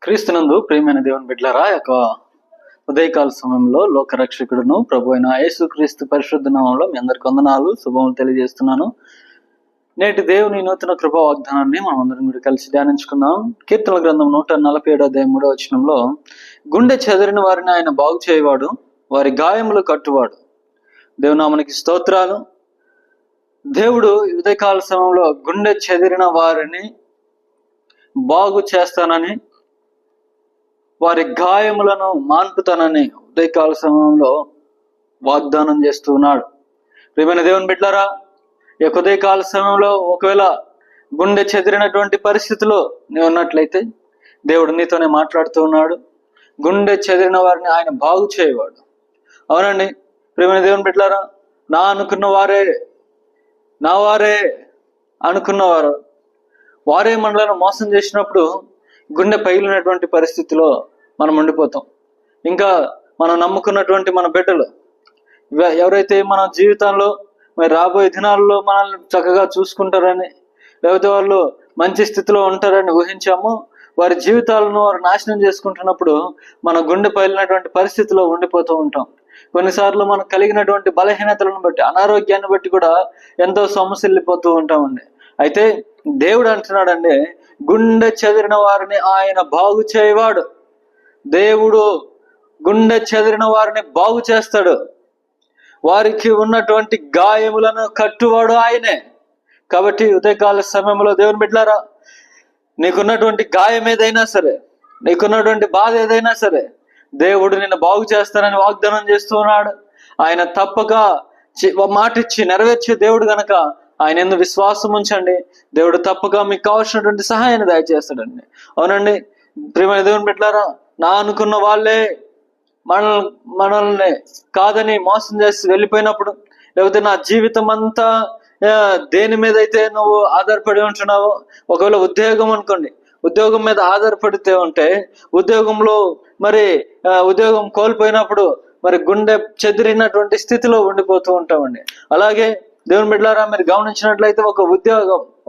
క్రీస్తునందు ప్రియమైన దేవుని బిడ్డలారా, యొక్క ఉదయకాల సమయంలో లోకరక్షకుడును ప్రభు అయిన యేసుక్రీస్తు పరిశుద్ధ నామంలో మీ అందరికి వందనాలు, శుభములు తెలియజేస్తున్నాను. నేటి దేవుని నూతన కృపా వాగ్దానాన్ని మనం అందరం కూడా కలిసి ధ్యానించుకుందాం. కీర్తనల గ్రంథం 147 గుండె చెదిరిన వారిని ఆయన బాగు చేయవాడు, వారి గాయములు కట్టువాడు. దేవునామనికి స్తోత్రాలు. దేవుడు ఉదయకాల సమయంలో గుండె చెదిరిన వారిని బాగు చేస్తానని, వారి గాయములను మాన్పుతానని ఉదయకాల సమయంలో వాగ్దానం చేస్తూ ఉన్నాడు. ప్రియమైన దేవుని బిడ్డలారా, ఈ ఉదయకాల సమయంలో ఒకవేళ గుండె చెదిరినటువంటి పరిస్థితిలో నీవు ఉన్నట్లయితే దేవుడు నీతోనే మాట్లాడుతూ ఉన్నాడు. గుండె చెదిరిన వారిని ఆయన బాగు చేయవాడు. అవునండి ప్రియమైన దేవుని బిడ్డలారా, నా వారే అనుకున్నవారు వారే మనలను మోసం చేసినప్పుడు గుండె పగిలినటువంటి పరిస్థితిలో మనం ఉండిపోతాం. ఇంకా మనం నమ్ముకున్నటువంటి మన బిడ్డలు ఎవరైతే మన జీవితంలో మరి రాబోయే దినాల్లో మనల్ని చక్కగా చూసుకుంటారని, లేకపోతే వాళ్ళు మంచి స్థితిలో ఉంటారని ఊహించామో, వారి జీవితాలను వారు నాశనం చేసుకుంటున్నప్పుడు మన గుండె పగిలినటువంటి పరిస్థితిలో ఉండిపోతూ ఉంటాం. కొన్నిసార్లు మనకు కలిగినటువంటి బలహీనతలను బట్టి, అనారోగ్యాన్ని బట్టి కూడా ఎంతో సమస్యలిపోతూ ఉంటామండి. అయితే దేవుడు అంటున్నాడండి, గుండె చెదిరిన వారిని ఆయన బాగు చేయవాడు. దేవుడు గుండె చెదిరిన వారిని బాగు చేస్తాడు. వారికి ఉన్నటువంటి గాయములను కట్టువాడు ఆయనే. కాబట్టి ఉదయకాల సమయంలో దేవుని బిడ్డలారా, నీకున్నటువంటి గాయం ఏదైనా సరే, నీకున్నటువంటి బాధ ఏదైనా సరే, దేవుడు నిన్ను బాగు చేస్తానని వాగ్దానం చేస్తూ ఉన్నాడు. ఆయన తప్పక మాటిచ్చి నెరవేర్చే దేవుడు గనక ఆయన ఎందుకు విశ్వాసం ఉంచండి. దేవుడు తప్పక మీకు కావాల్సినటువంటి సహాయాన్ని దయచేస్తాడండి. అవునండి ప్రియమైన దేవుని బిడ్డలారా, నా అనుకున్న వాళ్ళే మనల్ని కాదని మోసం చేసి వెళ్ళిపోయినప్పుడు, లేకపోతే నా జీవితం అంతా దేని మీద అయితే నువ్వు ఆధారపడి ఉంటున్నావో, ఒకవేళ ఉద్యోగం అనుకోండి, ఉద్యోగం మీద ఆధారపడితే ఉంటే ఉద్యోగంలో మరి ఉద్యోగం కోల్పోయినప్పుడు మరి గుండె చెదిరినటువంటి స్థితిలో ఉండిపోతూ ఉంటామండి. అలాగే దేవుని బిడ్డలారా, మీరు గమనించినట్లయితే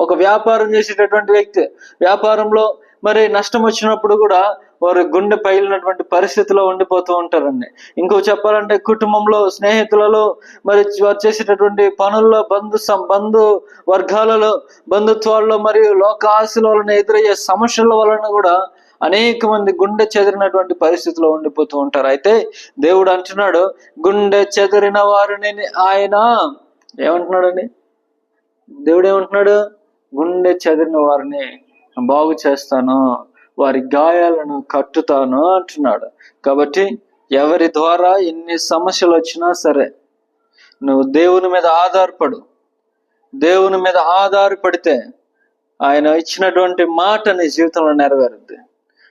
ఒక వ్యాపారం చేసేటటువంటి వ్యక్తి వ్యాపారంలో మరి నష్టం వచ్చినప్పుడు కూడా వారు గుండె పగిలినటువంటి పరిస్థితిలో ఉండిపోతూ ఉంటారండి. ఇంకో చెప్పాలంటే కుటుంబంలో, స్నేహితులలో, మరి వారు చేసేటటువంటి పనుల్లో, బంధు వర్గాలలో, బంధుత్వాల్లో మరియు లోకాశల వలన ఎదురయ్యే సమస్యల వలన కూడా అనేక మంది గుండె చెదిరినటువంటి పరిస్థితిలో ఉండిపోతూ ఉంటారు. అయితే దేవుడు అంటున్నాడు, గుండె చెదిరిన వారిని ఆయన ఏమంటున్నాడండి? దేవుడు ఏమంటున్నాడు? గుండె చెదిరిన వారిని బాగు చేస్తాను, వారి గాయాలను కట్టుతాను అంటున్నాడు. కాబట్టి ఎవరి ద్వారా ఎన్ని సమస్యలు వచ్చినా సరే నువ్వు దేవుని మీద ఆధారపడు. దేవుని మీద ఆధారపడితే ఆయన ఇచ్చినటువంటి మాట నీ జీవితంలో నెరవేరుద్ది.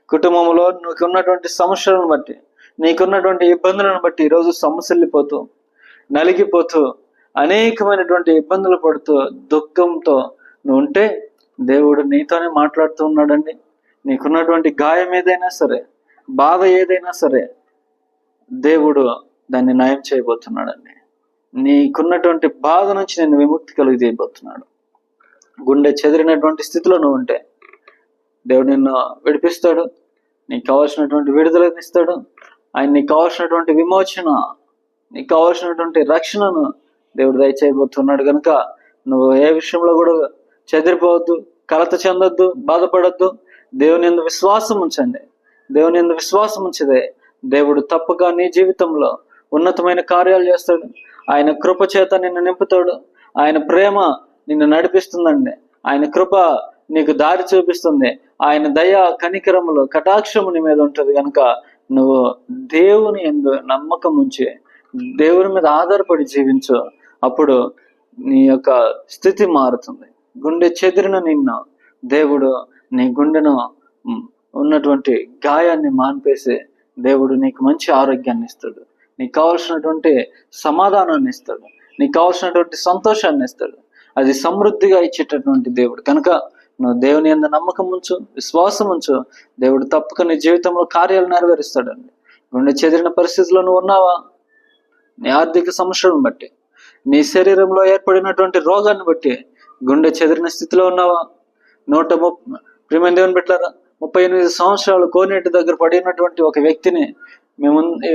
కుటుంబంలో నీకున్నటువంటి సమస్యలను బట్టి, నీకున్నటువంటి ఇబ్బందులను బట్టి ఈరోజు సమస్యలిపోతూ, నలిగిపోతూ, అనేకమైనటువంటి ఇబ్బందులు పడుతూ, దుఃఖంతో నువ్వు ఉంటే దేవుడు నీతోనే మాట్లాడుతూ ఉన్నాడండి. నీకున్నటువంటి గాయం ఏదైనా సరే, బాధ ఏదైనా సరే, దేవుడు దాన్ని నయం చేయబోతున్నాడండి. నీకున్నటువంటి బాధ నుంచి నేను విముక్తి కలిగి చేయబోతున్నాడు. గుండె చెదిరినటువంటి స్థితిలో నువ్వు ఉంటే దేవుడు నిన్ను విడిపిస్తాడు. నీకు కావాల్సినటువంటి విడుదలను ఇస్తాడు. ఆయన నీకు కావాల్సినటువంటి విమోచన, నీకు కావాల్సినటువంటి రక్షణను దేవుడు దయచేయబోతున్నాడు. కనుక నువ్వు ఏ విషయంలో కూడా చెదిరిపోవద్దు, కలత చెందొద్దు, బాధపడద్దు. దేవుని యందు విశ్వాసం ఉంచండి. దేవుని యందు విశ్వాసం ఉంచితే దేవుడు తప్పక నీ జీవితంలో ఉన్నతమైన కార్యాలు చేస్తాడు. ఆయన కృప చేత నిన్ను నింపుతాడు. ఆయన ప్రేమ నిన్ను నడిపిస్తుందండి. ఆయన కృప నీకు దారి చూపిస్తుంది. ఆయన దయ, కనికరములు, కటాక్షము నీ మీద ఉంటుంది. కనుక నువ్వు దేవుని యందు నమ్మకం ఉంచి దేవుని మీద ఆధారపడి జీవించు. అప్పుడు నీ యొక్క స్థితి మారుతుంది. గుండె చెదిరిన నిన్ను దేవుడు నీ గుండెను ఉన్నటువంటి గాయాన్ని మాన్పేసి దేవుడు నీకు మంచి ఆరోగ్యాన్ని ఇస్తాడు. నీకు కావాల్సినటువంటి సమాధానాన్ని ఇస్తాడు. నీకు కావాల్సినటువంటి సంతోషాన్ని ఇస్తాడు. అది సమృద్ధిగా ఇచ్చేటటువంటి దేవుడు. కనుక నువ్వు దేవుని యందు నమ్మకం ఉంచు, విశ్వాసం ఉంచు. దేవుడు తప్పక నీ జీవితంలో కార్యాలు నెరవేరుస్తాడండి. గుండె చెదిరిన పరిస్థితిలో నువ్వు ఉన్నావా? నీ ఆర్థిక సమస్యలను బట్టి, నీ శరీరంలో ఏర్పడినటువంటి రోగాన్ని బట్టి గుండె చెదిరిన స్థితిలో ఉన్నావా? ప్రియమైన దేవుని బిడ్డలారా, 38 సంవత్సరాలు కోనేటి దగ్గర పడినటువంటి ఒక వ్యక్తిని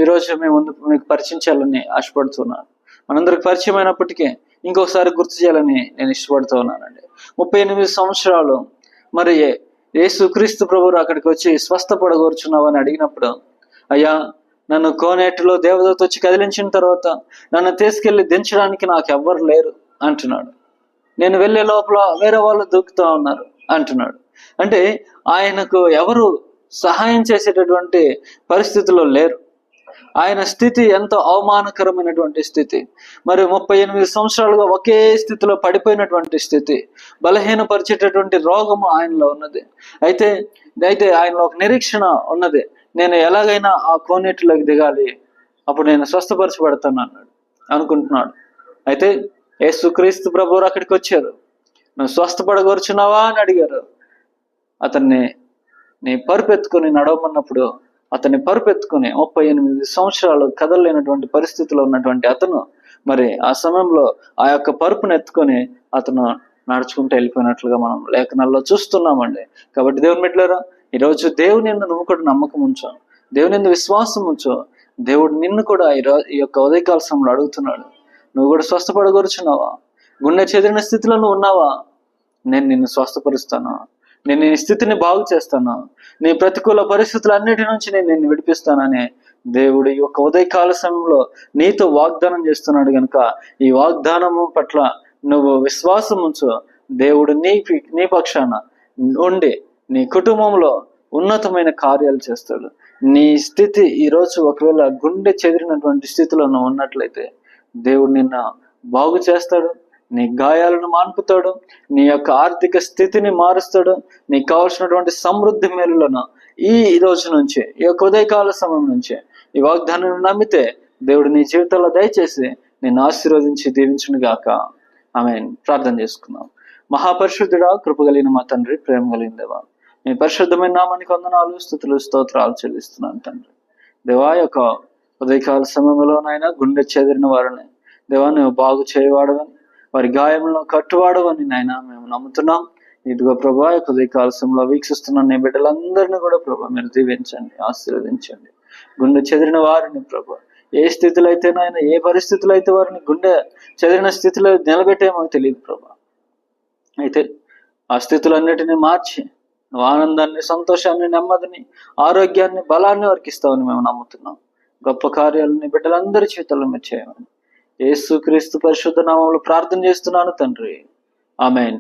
ఈరోజు మేము మీకు పరిచయం చేయాలని ఆశపడుతున్నాను. మనందరికి పరిచయం అయినప్పటికీ ఇంకొకసారి గుర్తు చేయాలని నేను ఇష్టపడుతూ ఉన్నానండి. 38 సంవత్సరాలు మరి యేసుక్రీస్తు ప్రభువు అక్కడికి వచ్చి స్వస్థపడగోర్చున్నావు అని అడిగినప్పుడు, అయ్యా నన్ను కోనేటిలో దేవదూత వచ్చి కదిలించిన తర్వాత నన్ను తీసుకెళ్లి దించడానికి నాకు ఎవ్వరు లేరు అంటున్నాడు. నేను వెళ్ళే లోపల వేరే వాళ్ళు దూకుతూ ఉన్నారు అంటున్నాడు. అంటే ఆయనకు ఎవరు సహాయం చేసేటటువంటి పరిస్థితిలో లేరు. ఆయన స్థితి ఎంతో అవమానకరమైనటువంటి స్థితి. మరి 38 సంవత్సరాలుగా ఒకే స్థితిలో పడిపోయినటువంటి స్థితి, బలహీనపరిచేటటువంటి రోగము ఆయనలో ఉన్నది. అయితే ఆయనలో ఒక నిరీక్షణ ఉన్నది, నేను ఎలాగైనా ఆ కోనేటిలోకి దిగాలి, అప్పుడు నేను స్వస్థపరచబడతాను అన్నాడు అనుకుంటున్నాడు. అయితే యేసుక్రీస్తు ప్రభువు అక్కడికి వచ్చారు. నువ్వు స్వస్థపడగోర్చున్నావా అని అడిగారు. అతన్ని నీ పరుపెత్తుకొని నడవమన్నప్పుడు అతన్ని పరుపెత్తుకొని 38 సంవత్సరాలు కదలలేనటువంటి పరిస్థితిలో ఉన్నటువంటి అతను మరి ఆ సమయంలో ఆ యొక్క పరుపును ఎత్తుకొని అతను నడుచుకుంటూ వెళ్ళిపోయినట్లుగా మనం లేఖనాల్లో చూస్తున్నామండి. కాబట్టి దేవుని బిడ్డలారా, ఈరోజు దేవుని యందు నువ్వు కూడా నమ్మకం ఉంచు, దేవుని యందు విశ్వాసం ఉంచు. దేవుడు నిన్ను కూడా ఈ యొక్క ఉదయకాల సమయంలో అడుగుతున్నాడు, నువ్వు కూడా స్వస్థపడగోరుచున్నావా? గుండె చెదిరిన స్థితిలో నువ్వు ఉన్నావా? నేను నిన్ను స్వస్థపరుస్తాను, నేను నీ స్థితిని బాగు చేస్తాను, నీ ప్రతికూల పరిస్థితులన్నిటి నుంచి నేను నిన్ను విడిపిస్తానని దేవుడు ఈ యొక్క ఉదయకాల సమయంలో నీతో వాగ్దానం చేస్తున్నాడు. కనుక ఈ వాగ్దానము పట్ల నువ్వు విశ్వాసం ఉంచు. దేవుడు నీ పక్షాన ఉండి నీ కుటుంబంలో ఉన్నతమైన కార్యాలు చేస్తాడు. నీ స్థితి ఈరోజు ఒకవేళ గుండె చెదిరినటువంటి స్థితిలో నువ్వు ఉన్నట్లయితే దేవుడు నిన్ను బాగు చేస్తాడు, నీ గాయాలను మాన్పుతాడు, నీ యొక్క ఆర్థిక స్థితిని మారుస్తాడు. నీకు కావాల్సినటువంటి సమృద్ధి మేలులను ఈ రోజు నుంచి, ఈ యొక్క ఉదయకాల సమయం నుంచి ఈ వాగ్దానాన్ని నమ్మితే దేవుడు నీ జీవితంలో దయచేసి నిన్ను ఆశీర్వదించి దీవించును గాక. ఆమేన్. ప్రార్థన చేసుకుందాం. మహాపరిశుద్ధుడా, కృపగలిగిన మా తండ్రి, ప్రేమ కలిగిన దేవా, నీ పరిశుద్ధమైన నామానికి వందనాలు, స్తుతులు, స్తోత్రాలు చెల్లిస్తున్నాను తండ్రి. దేవా, యొక్క ఉదయకాల సమయంలో నాయన గుండె చెదిరిన వారిని దేవా నువ్వు బాగు చేయవాడవని, వారి గాయంలో కట్టువాడవని నాయన మేము నమ్ముతున్నాం. ఇదిగో ప్రభా, ఉదయకాల సమయంలో వీక్షిస్తున్న నీ బిడ్డలందరినీ కూడా ప్రభా మీరు దీవించండి, ఆశీర్వదించండి. గుండె చెదిరిన వారిని ప్రభా ఏ స్థితిలో అయితే నాయన, ఏ పరిస్థితులు అయితే వారిని గుండె చెదిరిన స్థితిలో నిలబెట్టే మాకు తెలియదు ప్రభా. అయితే ఆ స్థితులన్నిటిని మార్చి నువ్వు ఆనందాన్ని, సంతోషాన్ని, నెమ్మదిని, ఆరోగ్యాన్ని, బలాన్ని వారికి ఇస్తావని మేము నమ్ముతున్నాం. గొప్ప కార్యాలని బిడ్డలందరి చేతుల్లో మీరు చేయమని యేసుక్రీస్తు పరిశుద్ధ నామములో ప్రార్థన చేస్తున్నాను తండ్రి. ఆమేన్.